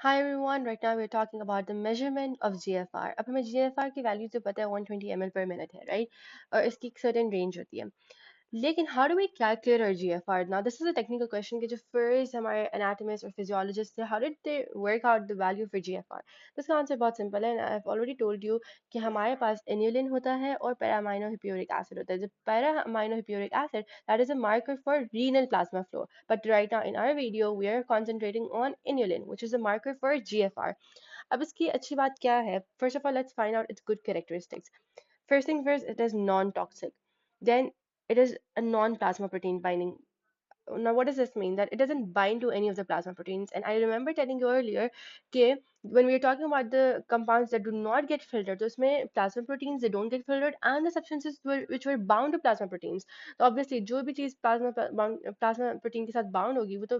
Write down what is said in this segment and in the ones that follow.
Hi everyone, right now we're talking about the measurement of GFR. अब हमें GFR की value तो पता है 120 ml per minute है, right? और इसकी एक certain range होती है. लेकिन how do we calculate our GFR? Now this is a technical question कि जो first हमारे anatomist और physiologist थे, how did they work out the value for GFR? तो इसका आंसर बहुत सिंपल है and I've already told you कि हमारे पास inulin होता है और para-aminohippuric acid होता है. जब para-aminohippuric acid, that is a marker for renal plasma flow. But right now in our video, we are concentrating on inulin, which is a marker for GFR. अब इसकी अच्छी बात क्या है? First of all, let's find out its good characteristics. First thing first, it is non-toxic. Then it is a non-plasma protein binding. Now, what does this mean? That it doesn't bind to any of the plasma proteins. And I remember telling you earlier, okay, when we are talking about the compounds that do not get filtered, so उसमें plasma proteins they don't get filtered, and the substances which were bound to plasma proteins. So obviously, जो भी चीज plasma protein के साथ bound होगी, वो तो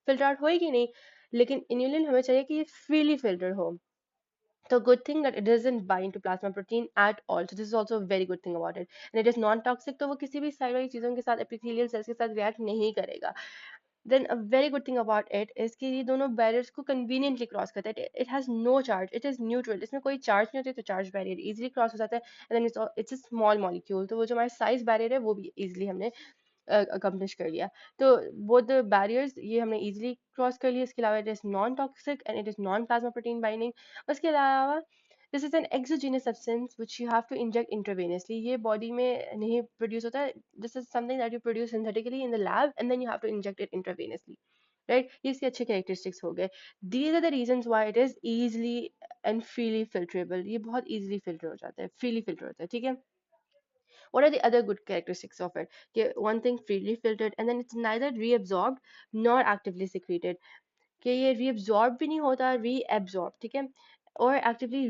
filter out होएगी नहीं. लेकिन inulin हमें चाहिए कि ये freely filtered हो. So good thing that it doesn't bind to plasma protein at all. So this is also a very good thing about it. And it is non-toxic, तो वो किसी भी साइड वाली चीज़ों के साथ epithelial cells के साथ react नहीं करेगा. Then a very good thing about it is कि ये दोनों barriers को conveniently cross करता है. It has no charge. It is neutral. इसमें कोई charge नहीं होती तो charge barrier easily cross हो जाता है. And then it's a small molecule. तो वो जो हमारा size barrier है वो भी easily हमने अकम्प्लिश कर लिया. तो बोथ द बैरियर्स ये हमने इजीली क्रॉस कर लिया. इसके अलावा it is non toxic and it is non plasma protein binding. उसके अलावा this is an exogenous substance which you have to inject intravenously. ये बॉडी में नहीं प्रोड्यूस होता है. This is something that you produce synthetically in the lab and then you have to inject it intravenously. Right, ये इसके अच्छे characteristics हो गए. These are the reasons why it is easily and freely filterable. ये बहुत easily filter हो जाता है, फ्रीली फिल्टर होता है. ठीक है. What are the other good characteristics of it? Okay, one thing, freely filtered, and then it's neither reabsorbed nor actively secreted. कि ये reabsorb भी नहीं होता, reabsorb, ठीक है, और actively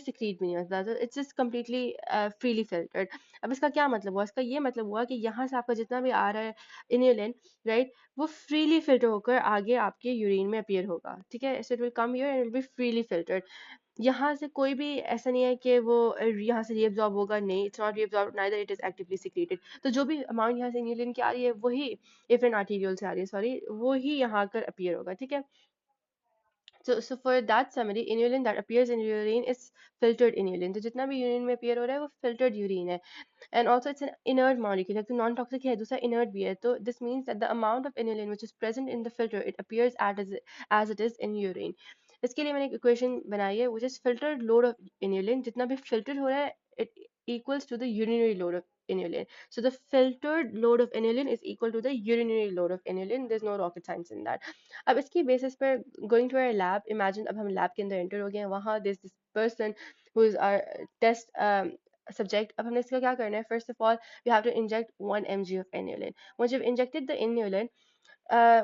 secrete भी नहीं होता. तो it's just completely freely filtered. अब इसका क्या मतलब हुआ? इसका ये मतलब हुआ कि यहाँ से आपका जितना भी आ रहा है inulin, right, वो freely filter होकर आगे आपके यूरिन में appear होगा. ठीक है, so it will come here and it will be freely filtered. यहाँ से कोई भी ऐसा नहीं है कि वो यहाँ से रीअब्जॉर्ब होगा. नहीं, it's not reabsorb, neither it is actively secreted. तो जो भी अमाउंट यहाँ से इन्यूलिन की आ रही है वही एफरेन आर्टीरियोल से आ रही है, सॉरी, वो ही यहाँ आकर अपीयर होगा. ठीक है. So for that summary, inulin that appears in urine is filtered inulin. तो जितना भी यूरिन में appear हो रहा है वो filtered urine है. And also it's an inert molecule. एक तो non toxic है, दूसरा inert भी है. तो this means that the amount of inulin which is present in the filter it appears as it is in urine. इसके लिए मैंने एक equation बनाई है which is filtered load of inulin. जितना भी filter हो रहा है it equals to the urinary load of inulin. So the filtered load of inulin is equal to the urinary load of inulin. There's no rocket science in that. अब इसकी basis पर going to our lab, imagine अब हम lab के अंदर enter हो गए हैं. वहाँ there's this person who is our test subject. अब हमने इसका क्या करना है? First of all, we have to inject 1 mg of inulin. Once you've injected the inulin,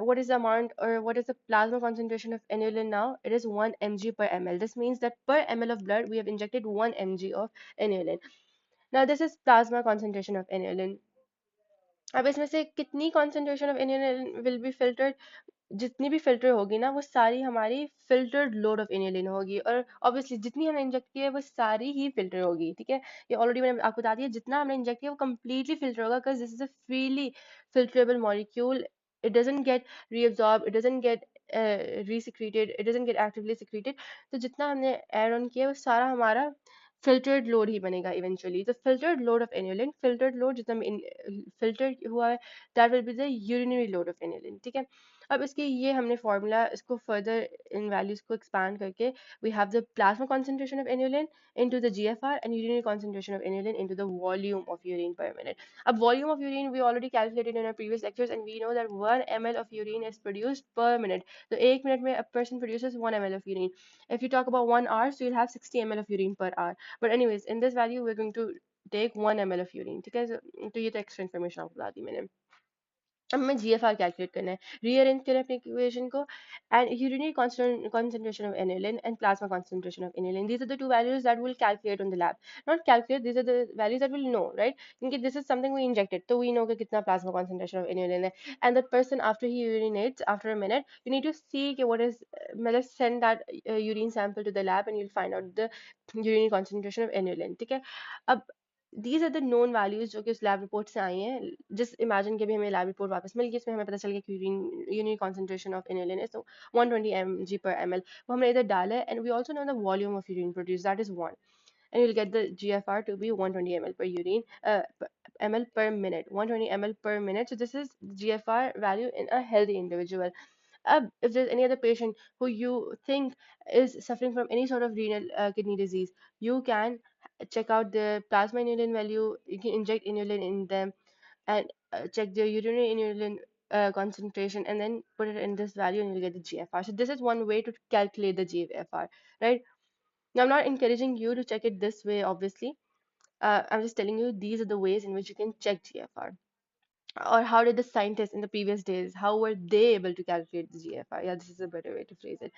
what is the amount or what is the plasma concentration of inulin now? It is 1 mg per ml. This means that per ml of blood, we have injected 1 mg of inulin. Now, this is plasma concentration of inulin. अब इसमें से कितनी concentration of inulin will be filtered? जितनी भी filter होगी ना वो सारी हमारी फिल्टर्ड लोड ऑफ इन्यूलिन होगी. और ऑब्वियसली जितनी हमने इंजेक्ट की है वो सारी ही फिल्टर होगी. ठीक है, ये ऑलरेडी मैंने आपको बता दिया. जितना हमने इंजेक्ट किया वो कम्प्लीटली फिल्टर होगा because this is a freely filterable molecule. It doesn't get reabsorb, it doesn't get resecreted, it doesn't get actively secreted. तो जितना हमने ऐड ऑन किया वो सारा हमारा फिल्टर्ड लोड ही बनेगा इवेंचुअली. तो filtered load of inulin, filtered load जितना फिल्टर हुआ है, that will be the urinary load of inulin. ठीक है. अब इसके ये हमने फॉर्मूला इसको फर्दर इन वैल्यूज को एक्सपैंड करके we have the plasma concentration of inulin into the GFR and urinary concentration of inulin into the volume of urine per minute. अब volume of urine we already calculated in our previous lectures and we know that 1 ml of urine is produced per minute. तो एक minute में a person produces 1 ml of urine. If you talk about 1 hour, so you'll have 60 ml of urine per hour. But anyways, in this value we're going to take 1 ml of urine. ठीक है, तो ये तो extra information आपको बता दी मैंने. अब हमें जीएफआर कैलकुलेट करना है. रीअरेंज करें अपनी इक्वेशन को. And urinary concentration of aniline and plasma concentration of aniline, these are the two values that we'll calculate on the lab. Not calculate, these are the values that we'll know, right? क्योंकि this is something we injected, so we know कि कितना plasma concentration of aniline है. And that person after he urinates after a minute, you need to see कि what is मतलब send that urine sample to the lab and you'll find out the urinary concentration of aniline. ठीक है. अब these are the known values जो कि उस lab report से आई हैं. Just imagine कि अभी हमें लैब रिपोर्ट वापस मिल गई, इसमें हमें पता चल गया कि urine concentration of inulin is so 120 mg per ml. वो हमने इधर डाला है, and we also know the volume of urine produced, that is 1, and you'll get the GFR to be 120 ml per urine ml per minute, 120 ml per minute. So this is GFR value in a healthy individual. If there's any other patient who you think is suffering from any sort of renal kidney disease, you can check out their plasma inulin value. You can inject inulin in them and check their urinary inulin concentration, and then put it in this value, and you'll get the GFR. So this is one way to calculate the GFR, right? Now I'm not encouraging you to check it this way, obviously. I'm just telling you these are the ways in which you can check GFR. Or how did the scientists in the previous days, how were they able to calculate the GFR? Yeah, this is a better way to phrase it.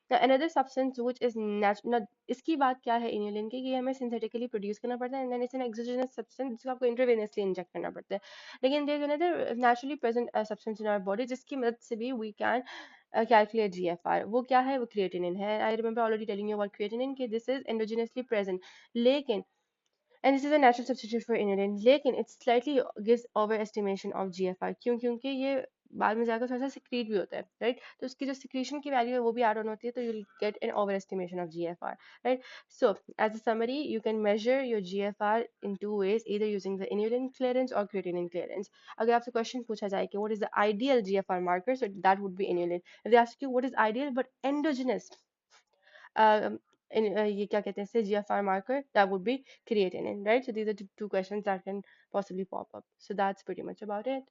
Now, another substance which is natural, इसकी बात क्या है inulin की, कि हमें synthetically produce करना पड़ता है, and then it's an exogenous substance जिसको आपको intravenously inject करना पड़ता है. लेकिन there's another naturally present substance in our body जिसकी मदद से भी we can calculate GFR. वो क्या है? वो creatinine है. I remember already telling you about creatinine कि this is endogenously present. लेकिन and this is a natural substitute for inulin, लेकिन it slightly gives overestimation of GFR. क्यों? क्योंकि ये बाद में जाकर थोड़ा सा secrete भी होता है, right? तो उसकी जो secretion की value है वो भी add on होती है, तो you'll get an overestimation of GFR, right? So as a summary, you can measure your GFR in two ways, either using the inulin clearance or creatinine clearance. अगर आपसे question पूछा जाए कि what is the ideal GFR marker, so that would be inulin. If they ask you what is ideal but endogenous, ये क्या कहते हैं, say GFR marker, that would be creatinine, right? So these are the two questions that can possibly pop up. So that's pretty much about it.